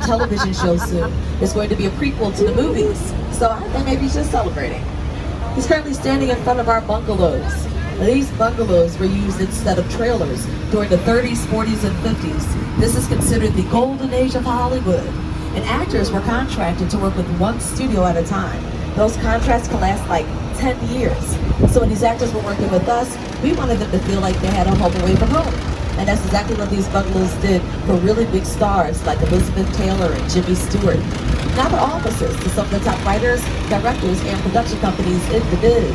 television show soon. It's going to be a prequel to the movies. So I think maybe he's just celebrating. He's currently standing in front of our bungalows. Now, these bungalows were used instead of trailers during the 30s, 40s, and 50s. This is considered the golden age of Hollywood. And actors were contracted to work with one studio at a time. Those contracts can last like 10 years. So when these actors were working with us, we wanted them to feel like they had a home away from home. And that's exactly what these bungalows did for really big stars like Elizabeth Taylor and Jimmy Stewart. Now they're offices to some of the top writers, directors, and production companies in the biz.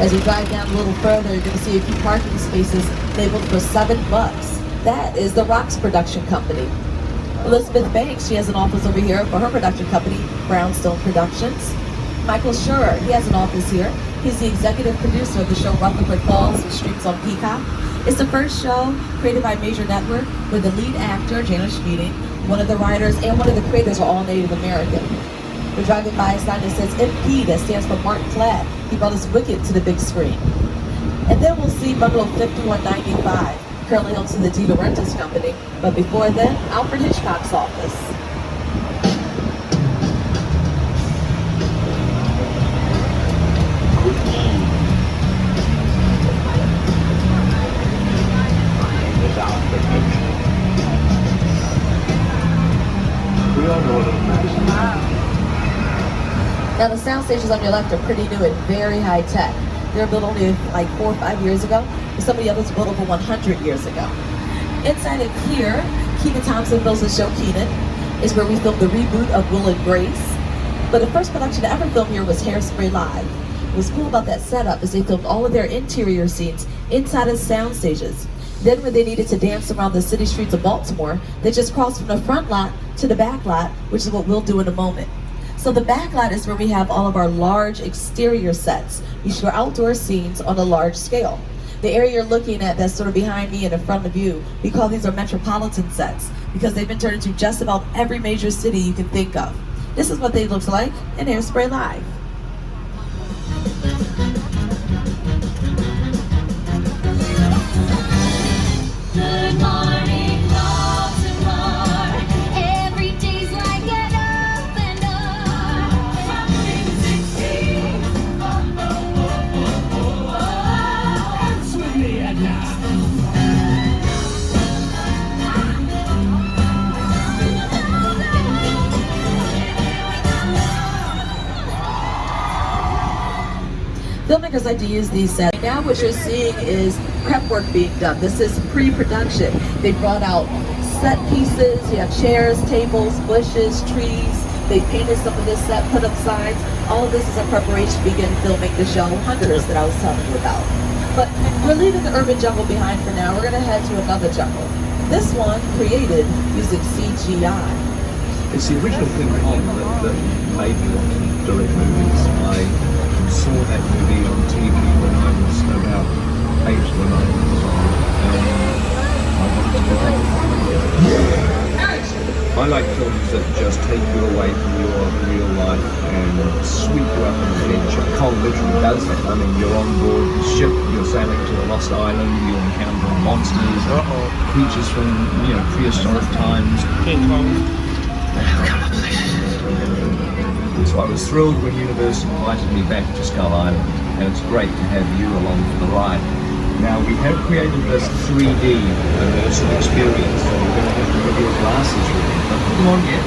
As you drive down a little further, you're going to see a few parking spaces labeled for $7. That is the Rocks production company. Elizabeth Banks, she has an office over here for her production company, Brownstone Productions. Michael Schur, he has an office here. He's the executive producer of the show Rutherford Falls, which streams on Peacock. It's the first show created by a major network where the lead actor, Jana Schmieding, one of the writers, and one of the creators are all Native American. We're driving by a sign that says MP, that stands for Mark Platt. He brought us Wicked to the big screen. And then we'll see Bungalow 5195, currently owned to the De Laurentiis Company. But before then, Alfred Hitchcock's office. Now the sound stations on your left are pretty new and very high tech. They were built only like 4 or 5 years ago, and some of the others were built over 100 years ago. Inside of here, Kenan Thompson builds the show Kenan, is where we filmed the reboot of Will and Grace. But the first production to ever film here was Hairspray Live. What's cool about that setup is they filmed all of their interior scenes inside of sound stages. Then when they needed to dance around the city streets of Baltimore, they just crossed from the front lot to the back lot, which is what we'll do in a moment. So the back lot is where we have all of our large exterior sets. We shoot our outdoor scenes on a large scale. The area you're looking at that's sort of behind me and in front of you, we call these our metropolitan sets because they've been turned into just about every major city you can think of. This is what they look like in Hairspray Live. Good morning, Baltimore. Every day's like an open door. Something 16. Dance with me at night. Filmmakers like to use these sets. Now what you're seeing is prep work being done. This is pre-production. They brought out set pieces. You have chairs, tables, bushes, trees. They painted some of this set, put up signs. All of this is in preparation to begin filming the show Hunters that I was telling you about. But we're leaving the urban jungle behind for now. We're going to head to another jungle. This one created using CGI. It's the original King Kong that made me want to direct movies. I saw that movie on TV when I was about 8 when I was on, and I wanted to do that. I like films that just take you away from your real life and sweep you up an adventure. Kong literally does that. I mean, you're on board the ship, you're sailing to a lost island, you encounter monsters, creatures from prehistoric times. King Kong. So I was thrilled when Universal invited me back to Skull Island, and it's great to have you along for the ride. Now we have created this 3D immersive experience, so we're going to have to have your glasses ready. Don't put them on yet,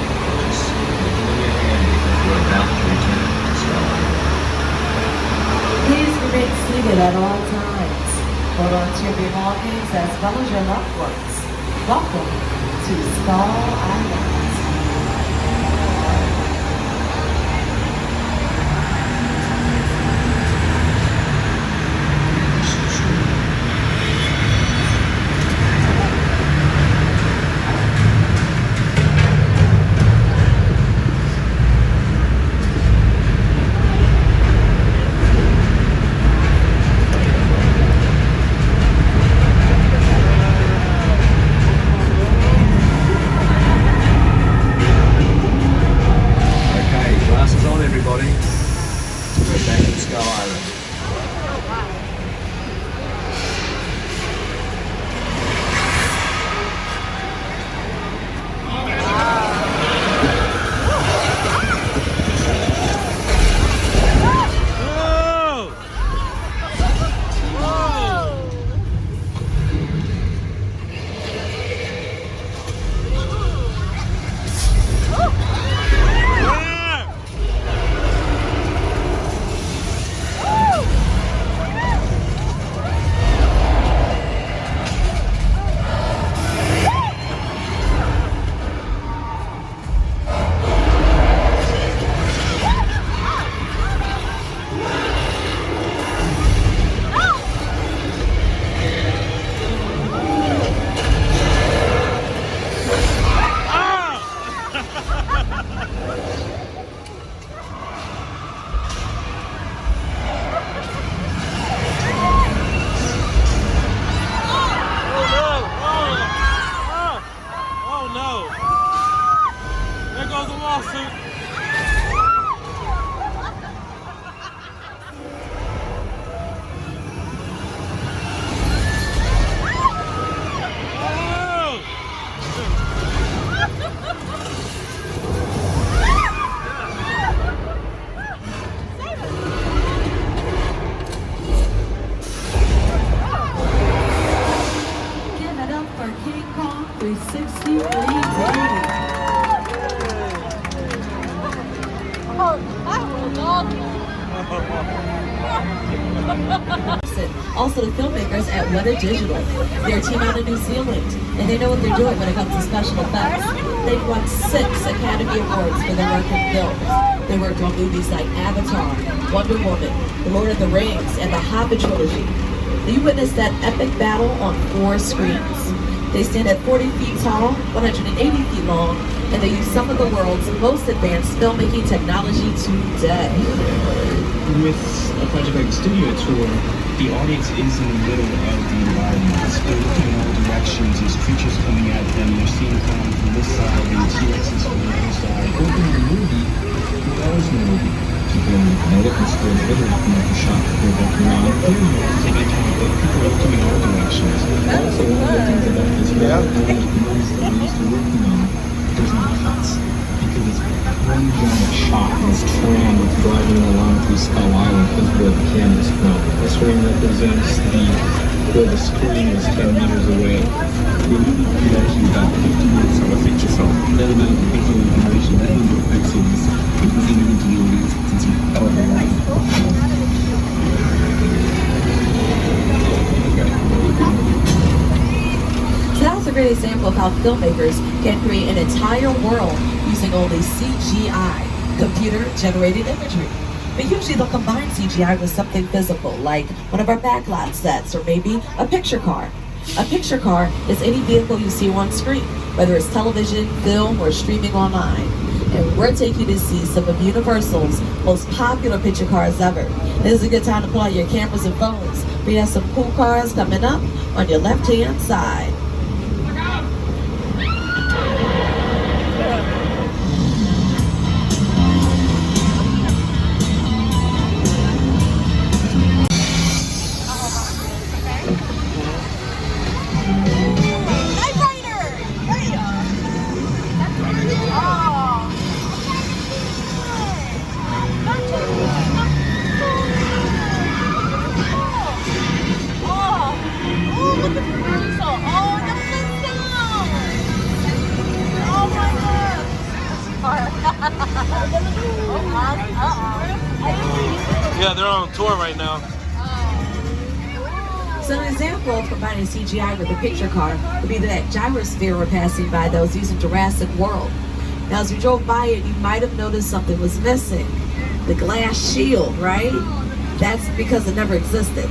just put them in your hand because we're about to return to Skull Island. Please remain seated at all times. Hold on to your belongings as well as your loved ones. Welcome to Skull Island. Also the filmmakers at Digital. They're a team out of New Zealand, and they know what they're doing when it comes to special effects. They've won 6 Academy Awards for their work in films. They worked on movies like Avatar, Wonder Woman, The Lord of the Rings, and the Hobbit trilogy. You witnessed that epic battle on 4 screens. They stand at 40 feet tall, 180 feet long, and they use some of the world's most advanced filmmaking technology today. With a project like the studio tour, the audience is in the middle of the environment. They're looking in all directions. There's creatures coming at them. They're seeing clowns from this side and T-Rexes from the other side. Open in a movie, who else in a movie? People are looking straight ahead, they're looking at the shot, they're looking around. Take account that people are looking in all directions. Also, one of the things about this movies that we're used to working on, there's no cuts. Because it's one giant shot, and this tram that's driving along through Skull Island is where the camera's from. This one represents where the screen is 10 meters away. The movie is actually about 50 minutes of a feature film. That amount of visual information, that number of pixels, it was even into the audience. It's So that was a great example of how filmmakers can create an entire world using only CGI, computer-generated imagery. But usually they'll combine CGI with something physical, like one of our backlot sets, or maybe a picture car. A picture car is any vehicle you see on screen, whether it's television, film, or streaming online. And we're taking you to see some of Universal's most popular picture cars ever. This is a good time to pull out your cameras and phones. We have some cool cars coming up on your left-hand side. Yeah, they're on tour right now. So an example of combining CGI with a picture car would be that gyrosphere we're passing by that was used in Jurassic World. Now as we drove by it, you might have noticed something was missing. The glass shield, right? That's because it never existed.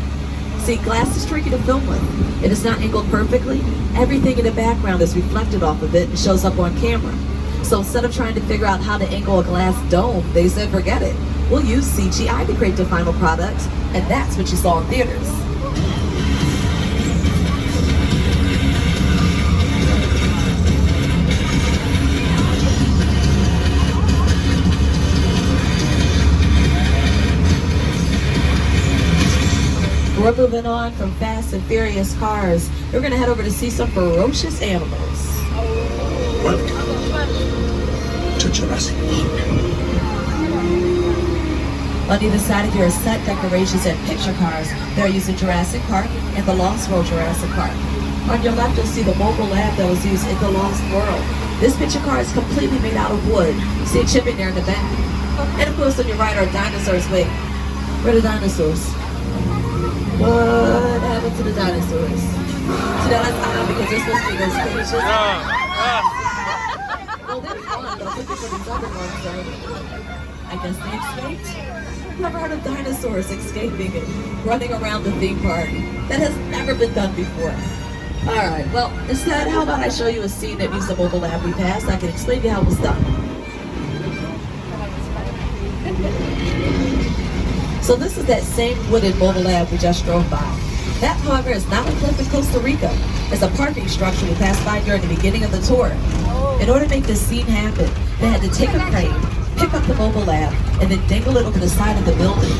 See, glass is tricky to film with. It is not angled perfectly. Everything in the background is reflected off of it and shows up on camera. So instead of trying to figure out how to angle a glass dome, they said forget it. We'll use CGI to create the final product, and that's what you saw in theaters. We're moving on from Fast and Furious cars. We're gonna head over to see some ferocious animals. Welcome to Jurassic Park. On either side of your set decorations and picture cars, they're using Jurassic Park and the Lost World Jurassic Park. On your left, you'll see the mobile lab that was used in the Lost World. This picture car is completely made out of wood. You see a chip in there in the back. And of course, on your right are dinosaurs. Wait, where are the dinosaurs? What happened to the dinosaurs? See, now that's odd because they're supposed to be those cages. Well, they're fun, but I'm looking for these other ones, so I guess they escaped. Never heard of dinosaurs escaping and running around the theme park. That has never been done before. Alright, well, instead, how about I show you a scene that used the mobile lab we passed? I can explain to you how it was done. So this is that same wooded mobile lab we just drove by. That, however, is not a cliff in Costa Rica. It's a parking structure we passed by during the beginning of the tour. In order to make this scene happen, they had to take a crane, pick up the mobile lab, and then dangle it over the side of the building.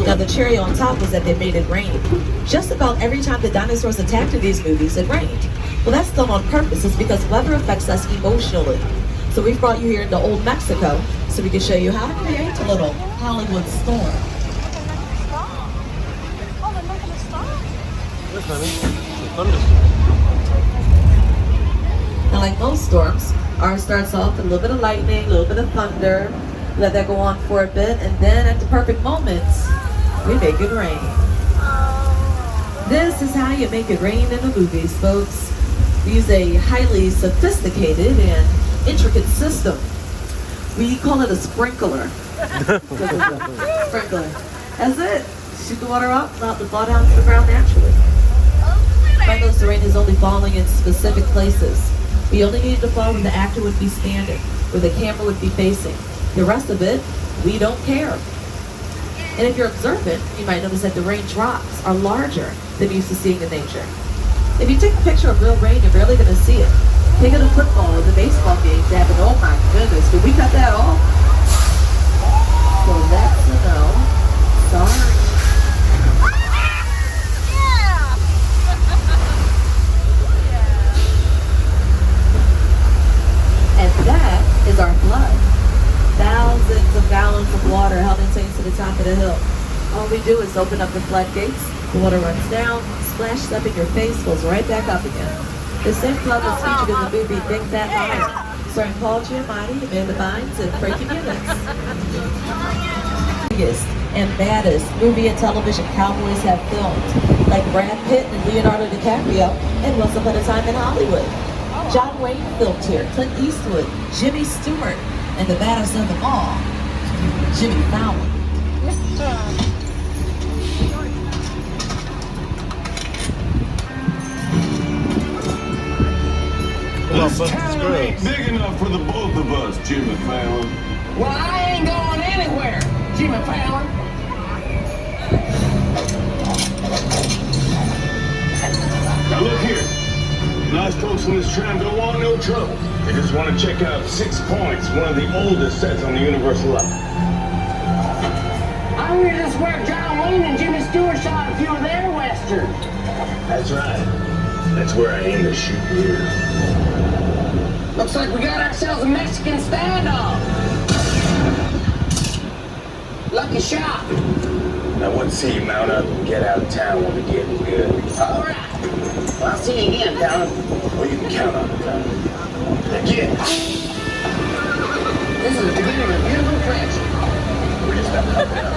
Now the cherry on top was that they made it rain. Just about every time the dinosaurs attacked in these movies, it rained. Well, that's done on purpose. It's because weather affects us emotionally. So we brought you here to Old Mexico so we can show you how to create a little Hollywood storm. Look, honey. It's a thunderstorm. Now, like most storms, ours starts off with a little bit of lightning, a little bit of thunder, let that go on for a bit, and then at the perfect moments, we make it rain. This is how you make it rain in the movies, folks. We use a highly sophisticated and intricate system. We call it a sprinkler. Sprinkler. That's it. Shoot the water up, allow it to fall down to the ground naturally. Remember, the rain is only falling in specific places. We only need it to fall where the actor would be standing, where the camera would be facing. The rest of it, we don't care. And if you're observant, you might notice that the rain drops are larger than you're used to seeing in nature. If you take a picture of real rain, you're barely going to see it. Think of the football or the baseball games that happen. Oh my goodness, did we cut that off? So that's a no. Sorry. And that is our flood. Thousands of gallons of water held in tanks to the top of the hill. All we do is open up the floodgates, the water runs down, splashes up in your face, goes right back up again. The same flood was featured in the movie Big Fat Lion, starring Paul Giamatti, Amanda Bynes, and Frankie Muniz. Biggest and baddest movie and television cowboys have filmed, like Brad Pitt and Leonardo DiCaprio, and Once Upon a Time in Hollywood. John Wayne filmed here, Clint Eastwood, Jimmy Stewart, and the baddest of them all, Jimmy Fallon. This town ain't big enough for the both of us, Jimmy Fallon. Well, I ain't going anywhere, Jimmy Fallon. Now look here. Nice folks in this tram don't want no trouble. They just want to check out 6 Points, one of the oldest sets on the Universal line. I heard this where John Wayne and Jimmy Stewart shot a few of their westerns. That's right. That's where I aim to shoot here. Looks like we got ourselves a Mexican standoff. Lucky shot. Now let's see you mount up and get out of town when we get good. All right. Well, I'll see you again, Fallon. Well, you can count on it, Fallon. Again. This is the beginning of a beautiful friendship. We're just not helping out.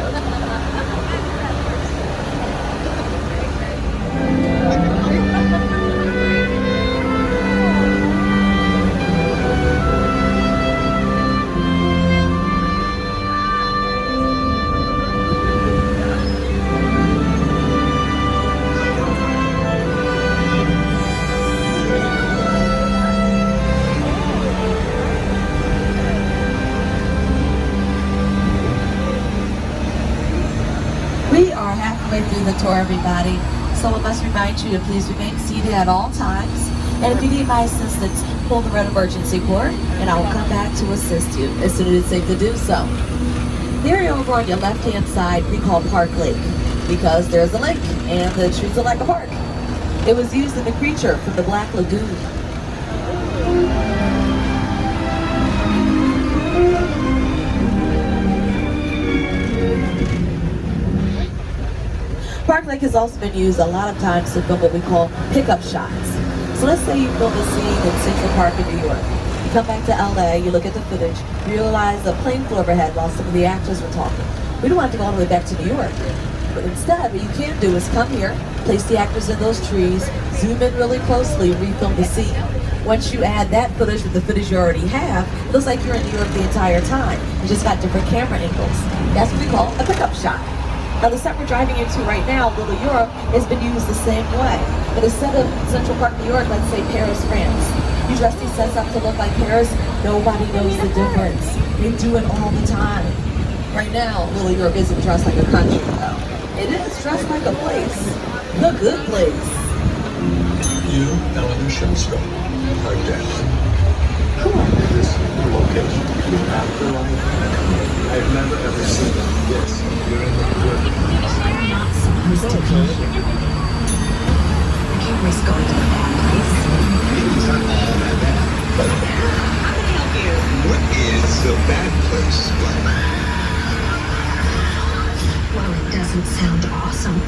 Through the tour, everybody. So I must remind you to please remain seated at all times. And if you need my assistance, pull the red emergency cord, and I will come back to assist you as soon as it's safe to do so. The area over on your left-hand side we call Park Lake because there's a lake and the trees are like a park. It was used in The Creature from the Black Lagoon. Park Lake has also been used a lot of times to film what we call pickup shots. So let's say you film a scene in Central Park in New York. You come back to LA, you look at the footage, you realize a plane flew overhead while some of the actors were talking. We don't have to go all the way back to New York. But instead, what you can do is come here, place the actors in those trees, zoom in really closely, and refilm the scene. Once you add that footage with the footage you already have, it looks like you're in New York the entire time. You just got different camera angles. That's what we call a pickup shot. Now the set we're driving into right now, Little Europe, has been used the same way. But instead of Central Park, New York, let's say Paris, France. You dress these sets up to look like Paris, nobody knows the difference. They do it all the time. Right now, Little Europe isn't dressed like a country, though. It is dressed like a place. The good place. You, Eleanor Shellstrom, are dead. Come on. This location, the afterlife. I've never ever seen it. Yes, you're in the good place. You're not supposed to be here. You can't risk going to a bad place. Things aren't all that bad. But How can I help you? what is the bad place like? Well, it doesn't sound awesome.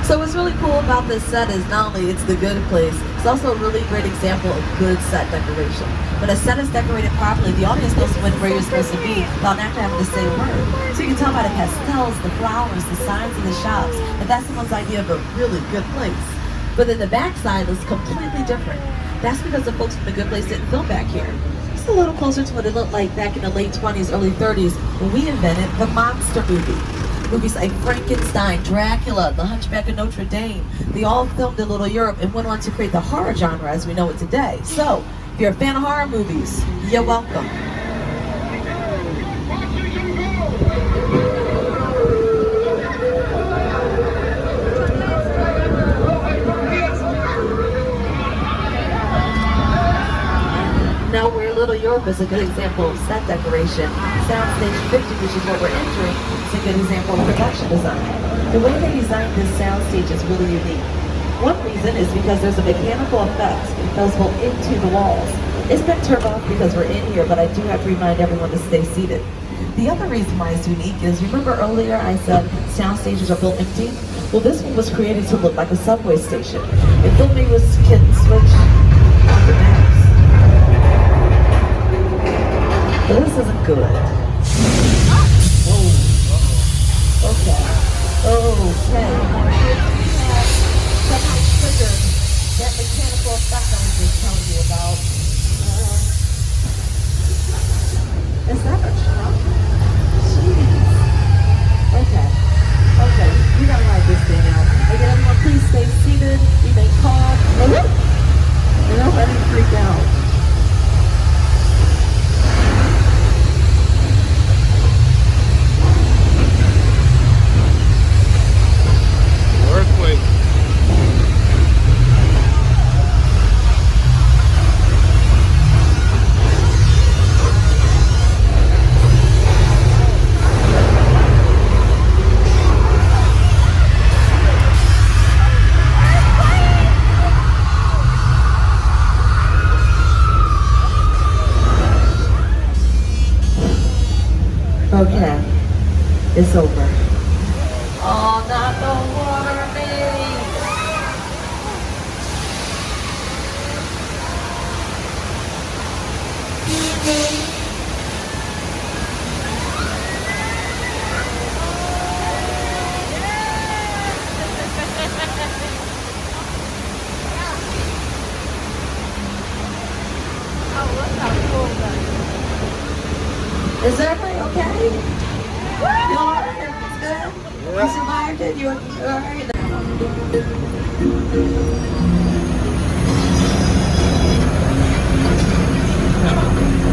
So what's really cool about this set is not only it's the good place, it's also a really great example of good set decoration. When a set is decorated properly, the audience knows where you're supposed to be without actually having to say a word. So you can tell by the pastels, the flowers, the signs in the shops, that that's someone's idea of a really good place. But then the backside is completely different. That's because the folks from the good place didn't film back here. It's a little closer to what it looked like back in the late 20s, early 30s when we invented the monster movie. Movies like Frankenstein, Dracula, The Hunchback of Notre Dame, they all filmed in Little Europe and went on to create the horror genre as we know it today. So, if you're a fan of horror movies, you're welcome. Now, where Little Europe is a good example of set decoration, Soundstage 50, which is what we're entering, is a good example of production design. The way they designed this soundstage is really unique. One reason is because there's a mechanical effect visible into the walls. It's been turned off because we're in here, but I do have to remind everyone to stay seated. The other reason why it's unique is, remember earlier I said sound stages are built empty? Well, this one was created to look like a subway station. If filmmakers can switch on the maps. But this isn't good. Okay. Okay. Somehow triggered that mechanical effect I was just telling you about. Is that a truck? Jeez. Okay. Okay. We gotta ride this thing out. Again, everyone, please stay seated. Remain calm. And don't let me freak out. Earthquake. Okay, it's over. Oh, not the water, baby. Is everybody okay? You alright? Everything's good? You survived it? You alright?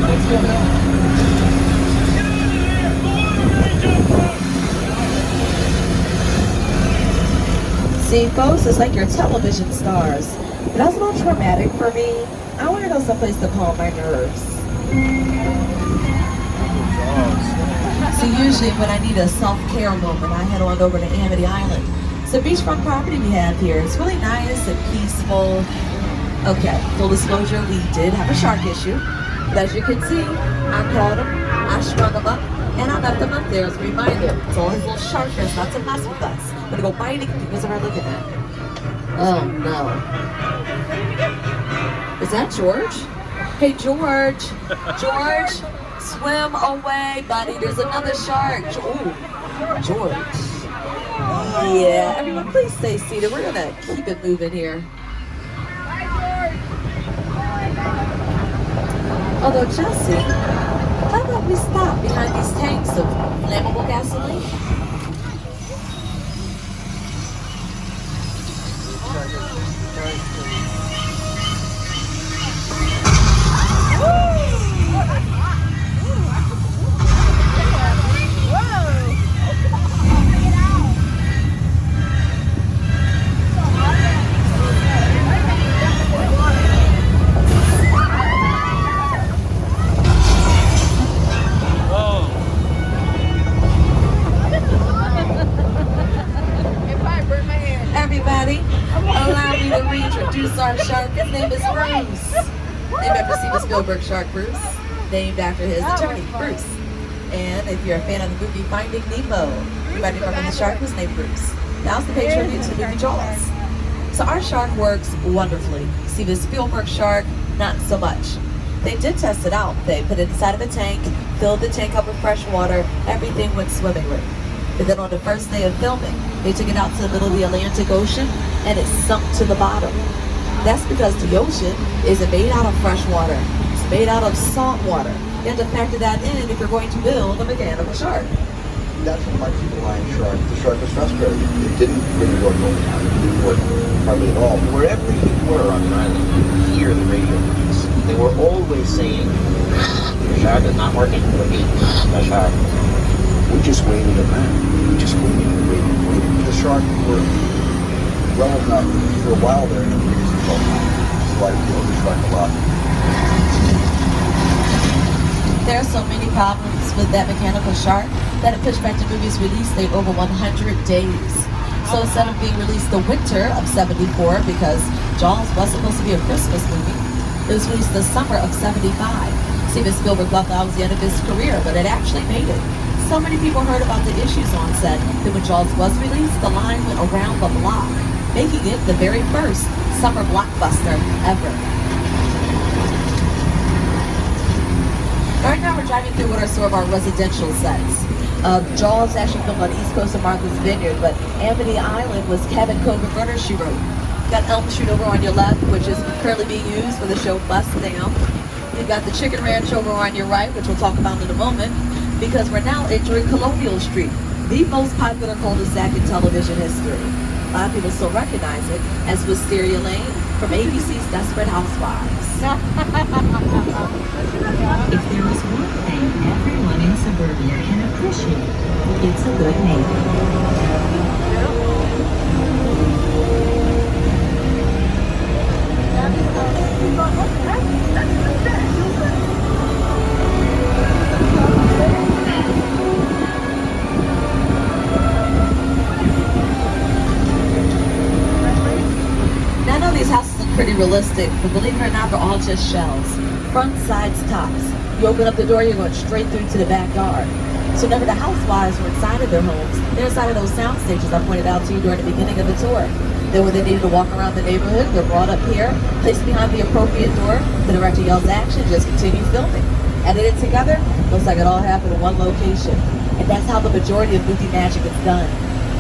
What's going on? See, folks, it's like your television stars. That's a little traumatic for me. I want to go someplace to calm my nerves. So usually when I need a self-care moment, I head on over to Amity Island. It's a beachfront property we have here. It's really nice and peaceful. Okay, full disclosure, we did have a shark issue. But as you can see, I caught him, I strung him up, and I left him up there as a reminder. It's all his little sharpness not to mess with us. I'm gonna go biting and people are looking at him. Oh no. Is that George? Hey George! George! Swim away, buddy. There's another shark. Ooh, George. Yeah, everyone please stay seated. We're gonna keep it moving here. Although Jesse, how about we stop behind these tanks of flammable gasoline? introduce our shark. His name is Bruce. Named after Steven Spielberg's shark, Bruce. Named after his attorney, Bruce. And if you're a fan of the movie Finding Nemo, you might remember the shark was named Bruce. That was the page tribute to the movie Jaws. So our shark works wonderfully. Steven Spielberg shark, not so much. They did test it out. They put it inside of a tank, filled the tank up with fresh water, everything went swimmingly. But then on the first day of filming, they took it out to the middle of the Atlantic Ocean and it sunk to the bottom. That's because the ocean isn't made out of fresh water. It's made out of salt water. You have to factor that in if you're going to build a mechanical shark. That's what makes the lion shark. The shark was frustrated. It didn't really work all the time. It didn't work hardly at all. Wherever you were on the island, you could hear the radio waves. They were always saying, the shark is not working. The shark. We just waited around. We just waited and waited and waited. The shark worked well enough for a while there, and it was so I feel the shark a lot. There are so many problems with that mechanical shark that it pushed back the movie's release date over 100 days. So instead of being released the winter of '74, because Jaws was supposed to be a Christmas movie, it was released the summer of '75. Steven Spielberg thought that was the end of his career, but it actually made it. So many people heard about the issues on set that when Jaws was released, the line went around the block, making it the very first summer blockbuster ever. Right now we're driving through what are sort of our residential sets. Jaws actually filmed on the east coast of Martha's Vineyard, but Amity Island was Cabin Cove and Murder She Wrote. Got Elm Street over on your left, which is currently being used for the show Bust Down. You've got the Chicken Ranch over on your right, which we'll talk about in a moment, because we're now entering Colonial Street, the most popular cul-de-sac in television history. A lot of people still recognize it as Wisteria Lane from ABC's Desperate Housewives. If there is one thing everyone in suburbia can appreciate, it's a good neighbor. Now I know these houses look pretty realistic, but believe it or not, they're all just shells. Front, sides, tops. You open up the door, you're going straight through to the backyard. So whenever the housewives were inside of their homes, they're inside of those sound stages I pointed out to you during the beginning of the tour. Then when they needed to walk around the neighborhood, they're brought up here, placed behind the appropriate door, the director yells action, just continue filming. Edited together, looks like it all happened in one location. And that's how the majority of movie magic is done.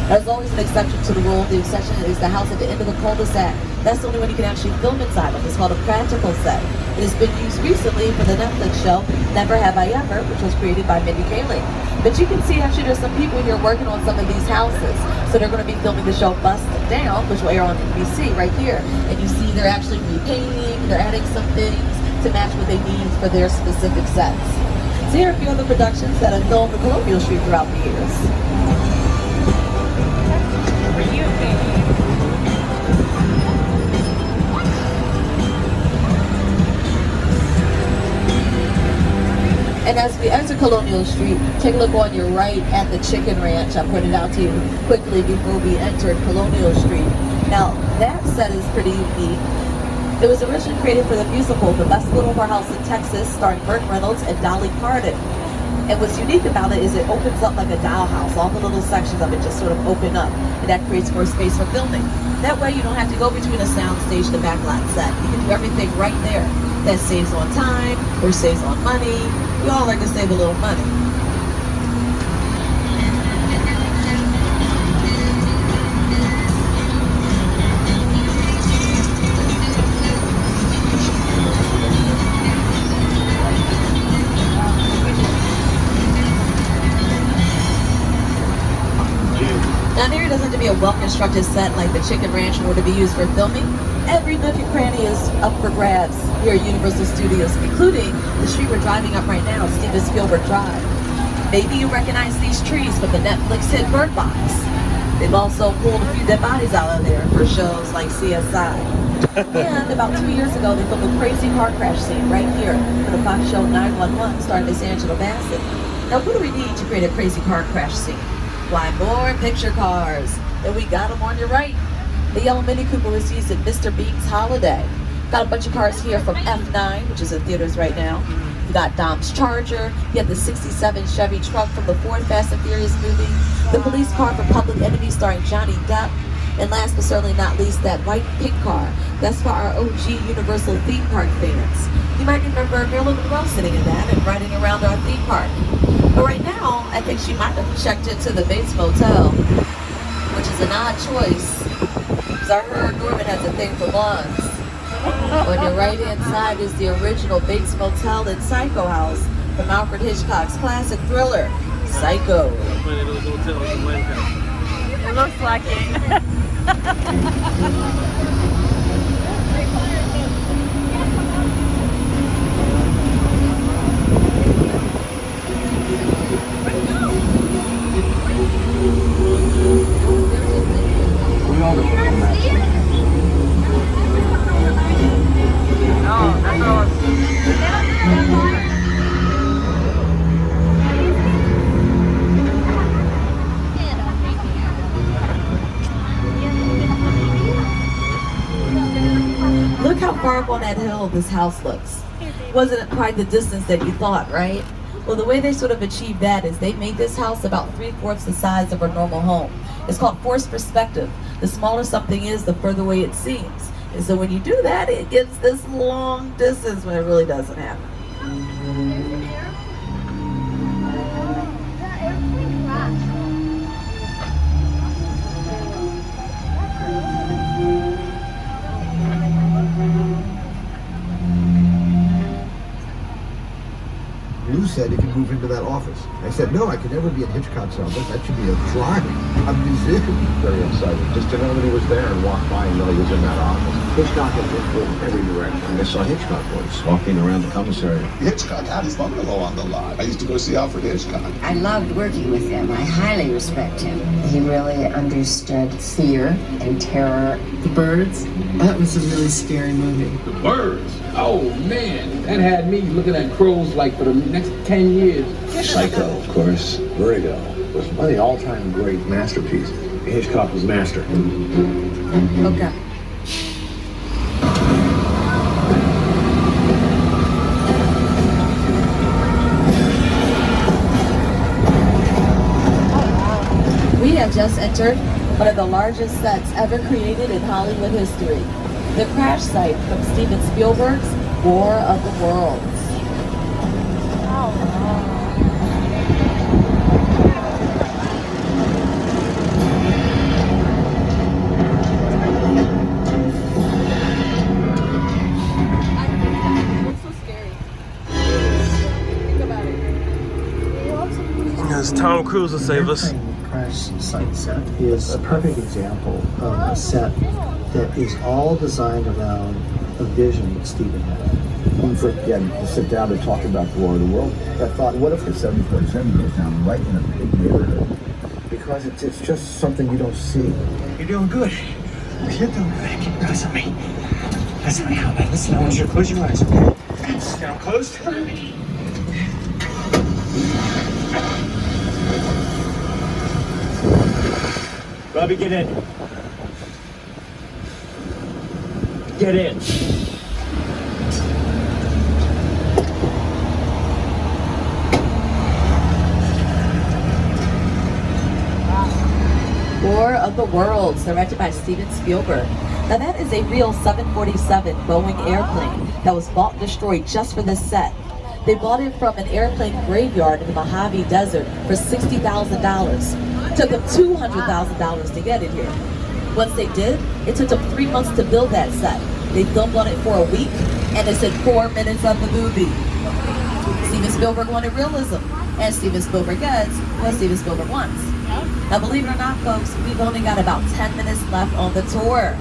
There's always an exception to the rule. The exception is the house at the end of the cul-de-sac. That's the only one you can actually film inside of. It's called a practical set. It has been used recently for the Netflix show Never Have I Ever, which was created by Mindy Kaling. But you can see actually there's some people here working on some of these houses. So they're going to be filming the show Bust Down, which will air on NBC right here. And you see they're actually repainting, they're adding some things to match what they need for their specific sets. So here are a few other productions that have filmed at Colonial Street throughout the years. And as we enter Colonial Street, take a look on your right at the Chicken Ranch. I pointed out to you quickly before we entered Colonial Street. Now, that set is pretty unique. It was originally created for the musical The Best Little Whorehouse in Texas, starring Burt Reynolds and Dolly Parton. And what's unique about it is it opens up like a dollhouse. All the little sections of it just sort of open up, and that creates more space for filming. That way you don't have to go between a sound stage and a backlot set. You can do everything right there. That saves on time, or saves on money. We all like to save a little money. Now here doesn't have to be a well-constructed set like the Chicken Ranch in order to be used for filming. Every nook and cranny is up for grabs here at Universal Studios, including the street we're driving up right now, Steven Spielberg Drive. Maybe you recognize these trees from the Netflix hit Bird Box. They've also pulled a few dead bodies out of there for shows like CSI. And about 2 years ago, they filmed a crazy car crash scene right here for the Fox show 911 starring Miss Angela Bassett. Now, what do we need to create a crazy car crash scene? Why, more picture cars. And we got them on your right. The yellow Mini Cooper was used at Mr. Bean's Holiday. Got a bunch of cars here from F9, which is in theaters right now. You got Dom's Charger. You have the 67 Chevy truck from the Ford Fast and Furious movie. The police car from Public Enemy starring Johnny Depp. And last but certainly not least, that white and pink car. That's for our OG Universal theme park fans. You might remember Marilyn Monroe sitting in that and riding around our theme park. But right now, I think she might have checked into the Bates Motel, which is an odd choice, because I heard Norman has a thing for blondes. On your right-hand side is the original Bates Motel and Psycho House from Alfred Hitchcock's classic thriller, Psycho. It looks like it. Oh, that's awesome. Look how far up on that hill this house looks. Wasn't quite the distance that you thought, right? Well, the way they sort of achieved that is they made this house about 3/4 the size of a normal home. It's called forced perspective. The smaller something is, the further away it seems. And so when you do that, it gives this long distance when it really doesn't happen. Lou said he could move into that office. I said, no, I could never be in Hitchcock's office. That should be a drawing. A museum. Very excited. Just to know that he was there and walk by and know he was in that office. Hitchcock had been pulled in every direction. I saw Hitchcock once walking around the commissary. Hitchcock had his bungalow on the lot. I used to go see Alfred Hitchcock. I loved working with him. I highly respect him. He really understood fear and terror. The Birds, that was a really scary movie. The Birds? Oh man, that had me looking at crows like for the next 10 years. Psycho, of course. Vertigo was one of the all-time great masterpieces. Hitchcock was master. Okay. We have just entered one of the largest sets ever created in Hollywood history. The crash site from Steven Spielberg's War of the Worlds. Because Tom Cruise will save us. Crash site set is a perfect example of a set that is all designed around a vision that Steven had. To sit down to talk about the War of the World. I thought, what if the 747 goes down right in a big neighborhood? Because it's just something you don't see. You're doing good. You're doing good. Keep your eyes on me. Listen to me. Listen, I want you to close your eyes, okay? Now closed. Bobby, get in. Get in. War of the Worlds, directed by Steven Spielberg. Now that is a real 747 Boeing airplane that was bought and destroyed just for this set. They bought it from an airplane graveyard in the Mojave Desert for $60,000. Took them $200,000 to get it here. Once they did, it took them 3 months to build that set. They filmed on it for a week, and it's in 4 minutes of the movie. Steven Spielberg wanted realism, and Steven Spielberg gets what Steven Spielberg wants. Now, believe it or not, folks, we've only got about 10 minutes left on the tour,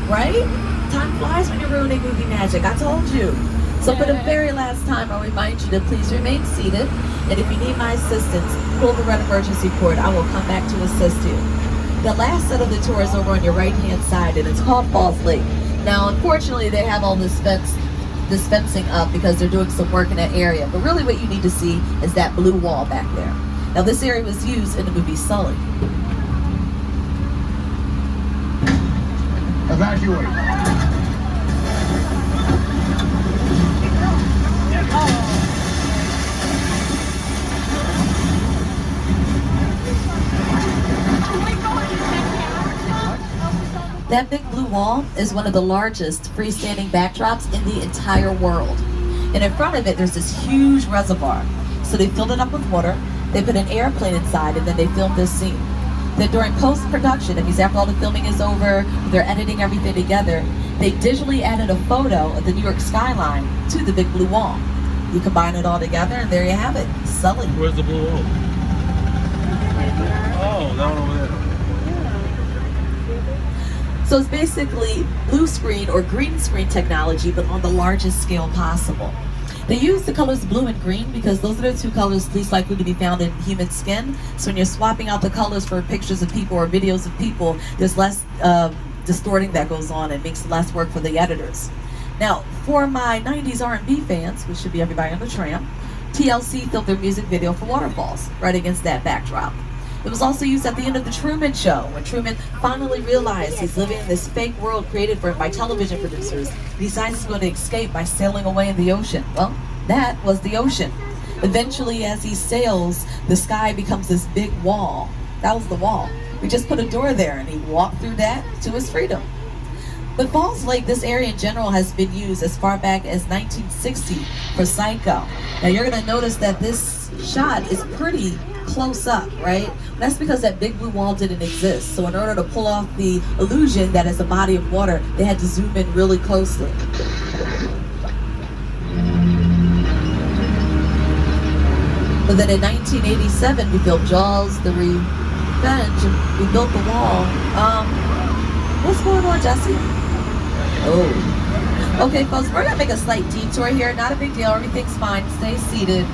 right? Time flies when you're ruining movie magic, I told you. So for the very last time, I'll remind you to please remain seated, and if you need my assistance, pull the red emergency cord. I will come back to assist you. The last set of the tour is over on your right-hand side, and it's called Falls Lake. Now, unfortunately, they have all this fencing up because they're doing some work in that area, but really what you need to see is that blue wall back there. Now, this area was used in the movie Sully. Evacuate. That big blue wall is one of the largest freestanding backdrops in the entire world. And in front of it, there's this huge reservoir. So they filled it up with water, they put an airplane inside, and then they filmed this scene. Then during post-production, that means after all the filming is over, they're editing everything together, they digitally added a photo of the New York skyline to the big blue wall. You combine it all together, and there you have it, Sully. Where's the blue wall? Oh, that one over there. So it's basically blue screen or green screen technology, but on the largest scale possible. They use the colors blue and green because those are the two colors least likely to be found in human skin. So when you're swapping out the colors for pictures of people or videos of people, there's less distorting that goes on and makes less work for the editors. Now, for my 90s R&B fans, which should be everybody on the Tram, TLC filmed their music video for Waterfalls right against that backdrop. It was also used at the end of The Truman Show, when Truman finally realized he's living in this fake world created for him by television producers. He decides he's going to escape by sailing away in the ocean. Well, that was the ocean. Eventually, as he sails, the sky becomes this big wall. That was the wall. We just put a door there, and he walked through that to his freedom. But Falls Lake, this area in general, has been used as far back as 1960 for Psycho. Now you're going to notice that this shot is pretty close up, right? That's because that big blue wall didn't exist. So in order to pull off the illusion that it's a body of water, they had to zoom in really closely. But then in 1987, we built Jaws, The Revenge, and we built the wall. What's going on, Jesse? Oh. Okay, folks, we're gonna make a slight detour here. Not a big deal, everything's fine. Stay seated.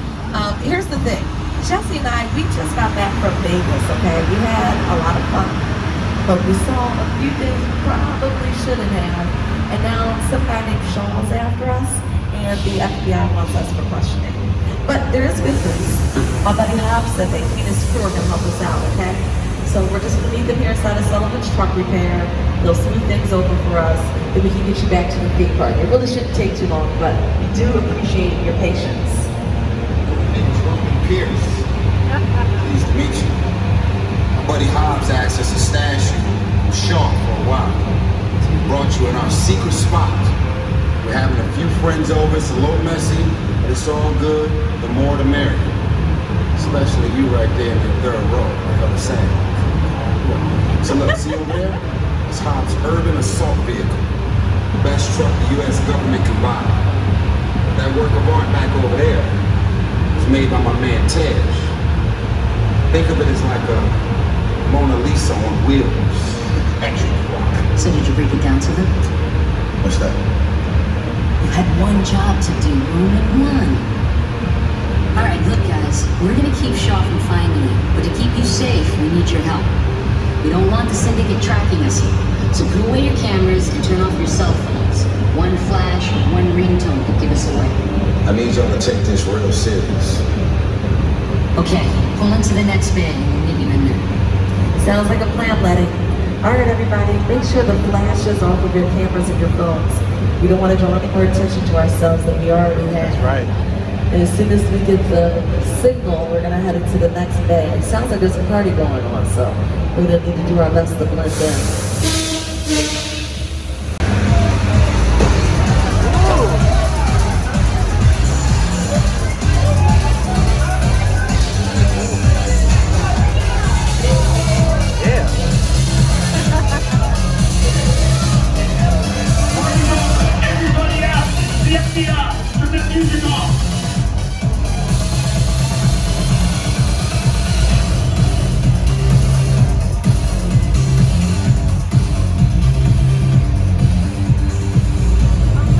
Here's the thing. Jesse and I, we just got back from Vegas, okay? We had a lot of fun, but we saw a few things we probably shouldn't have. And now some guy named Shaw's after us, and the FBI wants us for questioning. But there is good news. My buddy Hobbs said that he and his crew are gonna help us out, okay? So we're just gonna meet them here inside of Sullivan's truck repair. They'll smooth things over for us, then we can get you back to the theme park. It really shouldn't take too long, but we do appreciate your patience. Pierce. Pleased to meet you. My buddy Hobbs asked us to stash you with Sean for a while. So we brought you in our secret spot. We're having a few friends over. It's a little messy, but it's all good. The more the merrier. Especially you right there in the third row, like I was saying. So look, see over there? It's Hobbs' urban assault vehicle. The best truck the U.S. government can buy. That work of art back over there was made by my man Tej. Think of it as like a Mona Lisa on wheels. So did you break it down to them? What's that? You had one job to do, room one. All right, look guys, we're gonna keep Shaw from finding you, but to keep you safe, we need your help. We don't want the syndicate tracking us here, so put away your cameras and turn off your cell phones. One flash, one ringtone could give us away. I need y'all to take this real serious. Okay, pull into the next bay and we'll meet you in there. Sounds like a plan, Letty. All right, everybody, make sure the flash is off of your cameras and your phones. We don't want to draw any more attention to ourselves than we already have. That's right. And as soon as we get the signal, we're gonna head into the next bay. It sounds like there's a party going on, so we're gonna need to do our best to blend in. Everybody out! The FBI! Turn the music off!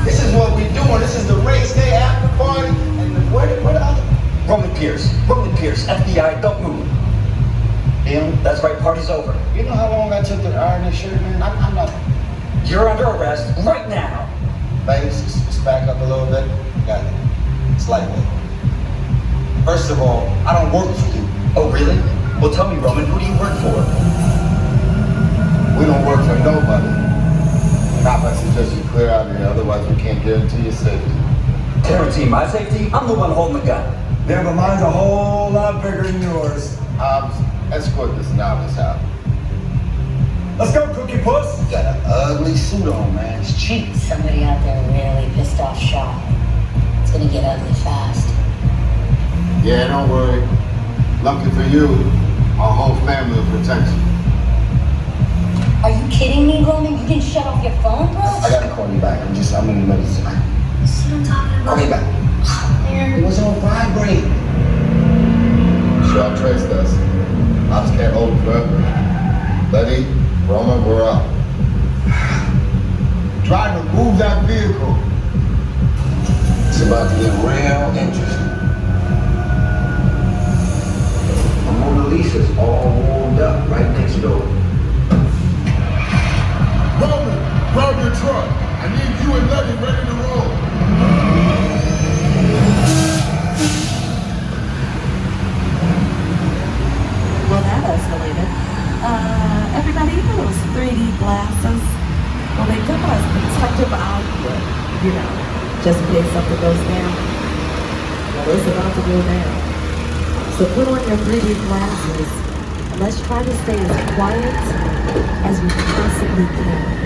This is what we're doing. This is the race day after party. And where the other? Roman Pierce, FBI, don't move. Him, that's right, party's over. You know how long I took to iron this shirt, man? I'm not. You're under arrest right now. Ladies, just back up a little bit. Got it. Slightly. First of all, I don't work for you. Oh, really? Well, tell me, Roman, who do you work for? We don't work for nobody. guarantee your safety. Guarantee my safety? I'm the one holding the gun. Yeah, but mine's a whole lot bigger than yours. Hobbs, escort this novice out. Let's go, Cookie Puss. You got an ugly suit on, man. It's cheap. Somebody out there really pissed off Shaw. It's gonna get ugly fast. Yeah, don't worry. Lucky for you, our whole family will protect you. Are you kidding me, Roman? You didn't shut off your phone, bro? I gotta call you back. I'm in the middle of something. See what I'm talking about? Call me back. It was on vibrate. Shaw traced us. Hobbs can't hold it forever. Letty, Roman, we're out. Driver, move that vehicle. It's about to get real interesting. The Mona Lisa's all warmed up right next door. Roman, grab your truck. I need you and Letty ready to roll. Well, that escalated. Everybody, you know those 3D glasses? Well, they come as protective eyewear, you know, just in case something goes down. Well, it's about to go down. So put on your 3D glasses and let's try to stay as quiet as we possibly can.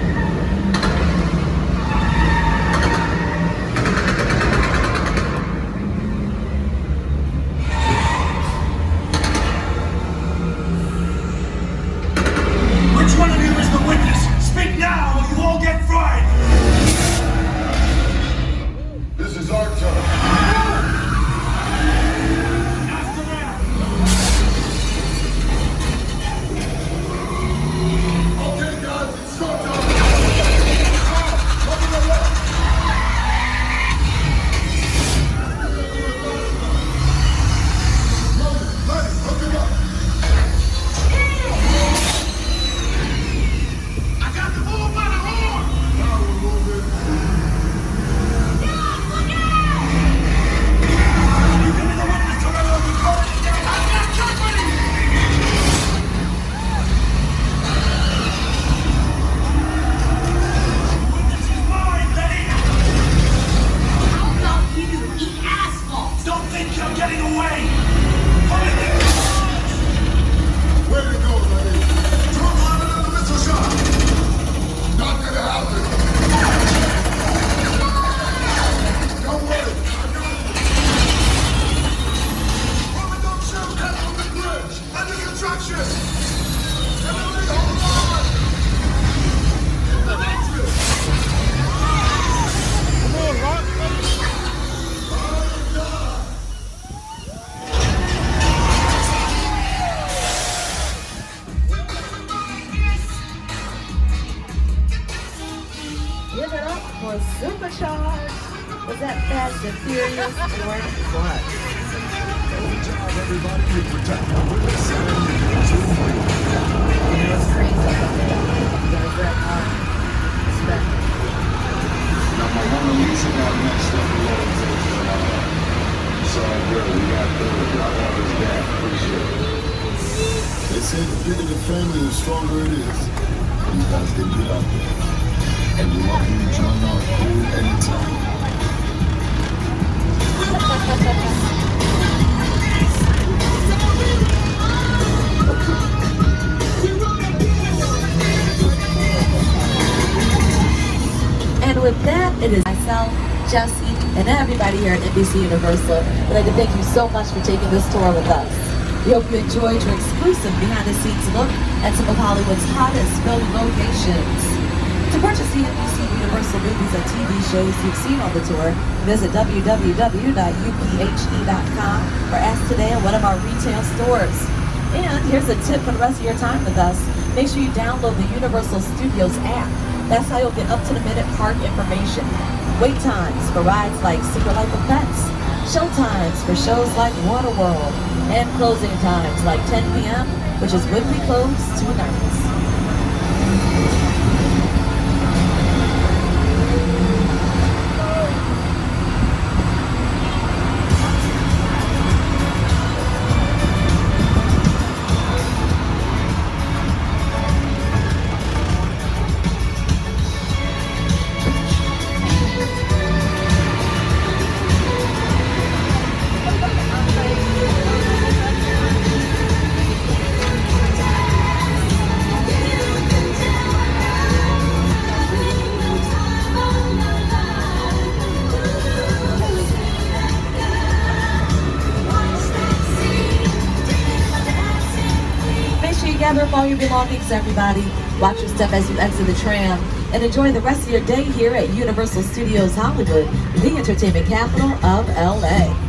Which one of you is the witness? Speak now or you all get fried! This is our turn. Okay, guys, it's your turn. Look to the left. Letty, hook him up. Give it up for Supercharged. Was that Fast and Furious or what? Good job, everybody. You protect my witness. It's crazy. There's that respect. Now, my Mona Lisa got messed up a little bit, but it's all good. We got through it. I got this back. Appreciate it. They say the bigger the family, the stronger it is. You guys can get out there. And you're welcome to join our crew anytime. And with that, it is myself, Jesse, and everybody here at NBC Universal. I'd like to thank you so much for taking this tour with us. We hope you enjoyed your exclusive behind-the-scenes look at some of Hollywood's hottest film locations. To purchase the NBC Universal movies and TV shows you've seen on the tour, visit www.uphe.com or ask today at one of our retail stores. And here's a tip for the rest of your time with us. Make sure you download the Universal Studios app. That's how you'll get up-to-the-minute park information. Wait times for rides like Secret Life of Pets, show times for shows like Waterfalls, and closing times like 10 p.m., which is when we close tonight. all your belongings, everybody. Watch your step as you exit the tram. And enjoy the rest of your day here at Universal Studios Hollywood, the entertainment capital of LA.